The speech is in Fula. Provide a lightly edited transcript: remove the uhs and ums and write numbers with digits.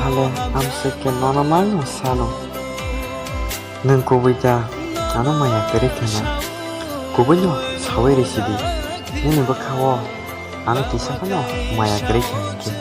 hale amseke nono mano sano. Nung kubita ano maya kere kena. Kubanyo sawe residi. Nung bakawo ano kisa kano maya kere kena.